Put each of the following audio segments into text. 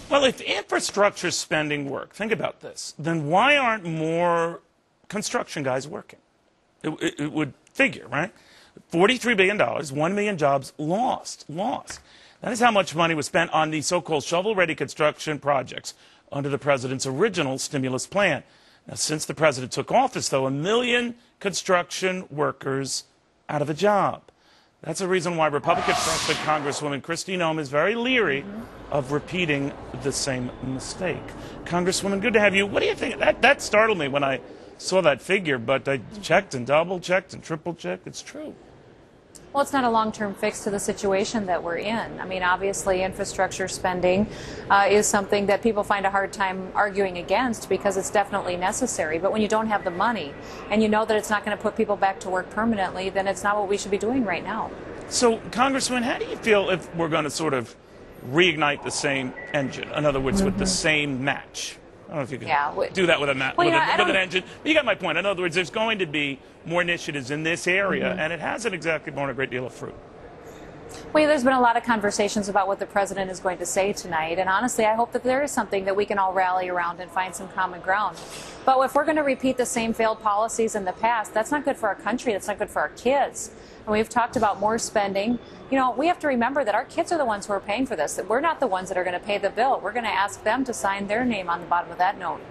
Well, if infrastructure spending worked, think about this, then why aren't more construction guys working? It would figure, right? $43 billion, 1 million jobs lost. That is how much money was spent on the so-called shovel-ready construction projects under the president's original stimulus plan. Now, since the president took office, though, 1 million construction workers out of a job. That's a reason why Republican freshman Congresswoman Kristi Noem is very leery of repeating the same mistake. Congresswoman, good to have you. What do you think? That startled me when I saw that figure, but I checked and double-checked and triple-checked. It's true. Well, it's not a long-term fix to the situation that we're in. I mean, obviously, infrastructure spending is something that people find a hard time arguing against because it's definitely necessary. But when you don't have the money and you know that it's not going to put people back to work permanently, then it's not what we should be doing right now. So, Congressman, how do you feel if we're going to sort of reignite the same engine? In other words, with the same match? I don't know if you can do that with an engine. But you got my point. In other words, there's going to be more initiatives in this area, and it hasn't exactly borne a great deal of fruit. Well, there's been a lot of conversations about what the president is going to say tonight, and honestly, I hope that there is something that we can all rally around and find some common ground. But if we're going to repeat the same failed policies in the past, that's not good for our country. That's not good for our kids. And we've talked about more spending. You know, we have to remember that our kids are the ones who are paying for this, that we're not the ones that are going to pay the bill. We're going to ask them to sign their name on the bottom of that note.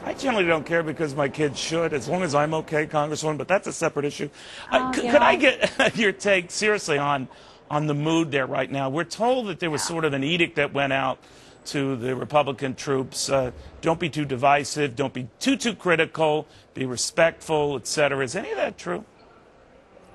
I generally don't care because my kids should, as long as I'm okay, Congresswoman, but that's a separate issue. Could I get your take, seriously, on the mood there right now? We're told that there was sort of an edict that went out to the Republican troops. Don't be too divisive, don't be too critical, be respectful, etc. Is any of that true?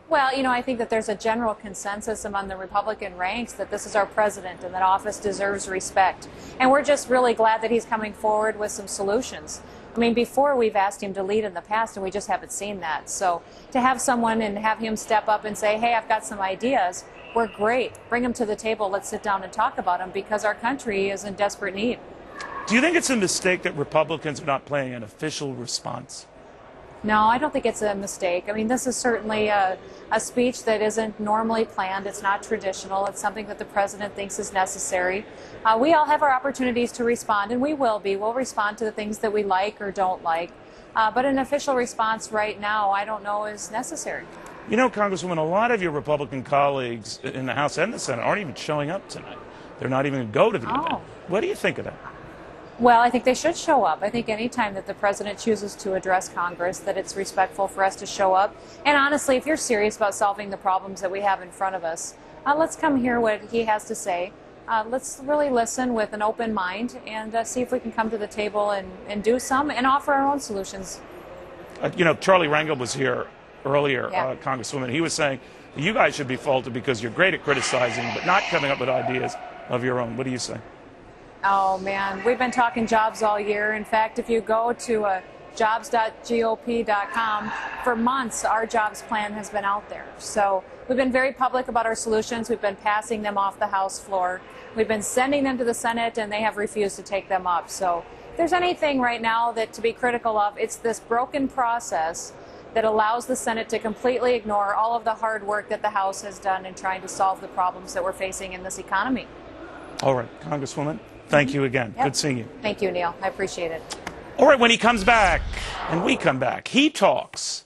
Well, you know, I think that there's a general consensus among the Republican ranks that this is our president and that office deserves respect. And we're just really glad that he's coming forward with some solutions. I mean, before we've asked him to lead in the past and we just haven't seen that. So to have someone and have him step up and say, hey, I've got some ideas, we're great. Bring them to the table. Let's sit down and talk about them because our country is in desperate need. Do you think it's a mistake that Republicans are not playing an official response? No, I don't think it's a mistake. I mean, this is certainly a speech that isn't normally planned. It's not traditional. It's something that the president thinks is necessary. We all have our opportunities to respond, and we will be. We'll respond to the things that we like or don't like. But an official response right now, I don't know, is necessary. You know, Congresswoman, a lot of your Republican colleagues in the House and the Senate aren't even showing up tonight. They're not even going to go to the event. What do you think of that? Well, I think they should show up. I think any time that the president chooses to address Congress, that it's respectful for us to show up. And honestly, if you're serious about solving the problems that we have in front of us, let's come hear what he has to say. Let's really listen with an open mind and see if we can come to the table and do some and offer our own solutions. You know, Charlie Rangel was here earlier, Congresswoman. He was saying that you guys should be faulted because you're great at criticizing but not coming up with ideas of your own. What do you say? Oh, man, we've been talking jobs all year. In fact, if you go to jobs.gop.com, for months, our jobs plan has been out there. So we've been very public about our solutions. We've been passing them off the House floor. We've been sending them to the Senate, and they have refused to take them up. So if there's anything right now that to be critical of, it's this broken process that allows the Senate to completely ignore all of the hard work that the House has done in trying to solve the problems that we're facing in this economy. All right, Congresswoman. Thank you again. Good seeing you. Thank you, Neil. I appreciate it. All right, when he comes back and we come back, he talks